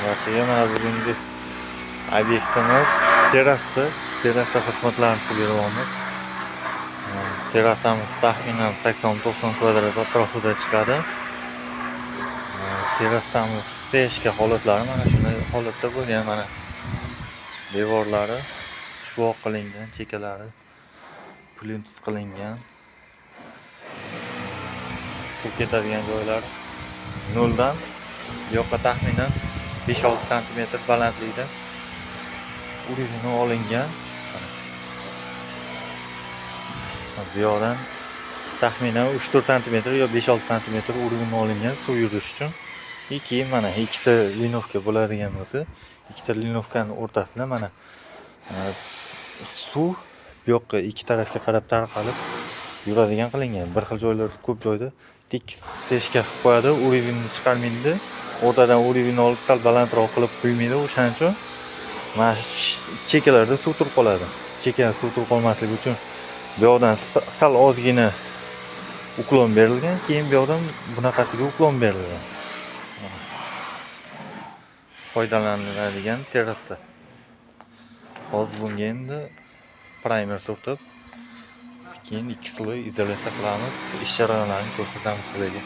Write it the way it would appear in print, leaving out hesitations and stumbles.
Barchaga mana bugungi obyektimiz terrasa xizmatlarini qilib beryapmiz. Terrasamiz taxminan 80-90 kvadrat atrofida chiqadi. Terrasamiz steshka holatlari mana shunday holatda bo'lgan. Mana devorlari shuvoq qilingan, chekalari plyonsiz qilingan. Suv ketadigan joylar noldan bu yoqqa taxminan 5-6 sm balandlikda urilini olingan. Bu yoqdan taxminan 3-4 sm yo 5-6 sm urilini olingan suv yurish uchun. Keyin mana ikkita linovka bo'ladigan bo'lsa, ikkita linovkaning o'rtasida mana suv bu yoqqa ikki tarafga qarab tarqalib yuradigan qilingan. Bir xil joylarda ko'p joyda tekis steshka qilib qo'yadi, urilni chiqarmaydi. O'rtadan urilni olib sal balandroq qilib quymaydi. O'shaning uchun mana chekalarda suv turib qoladi. Cheka suv turib qolmasligi uchun bu yoqdan sal ozgina uklon berilgan, keyin bu yoqdan bunaqasiga uklon berilgan. Foydalaniladigan terrasa. Hozir bunga endi primer surtib, keyin 2 sloy izolyatsiya qilamiz. Ish jarayonlarini ko'rsatamiz sizlarga.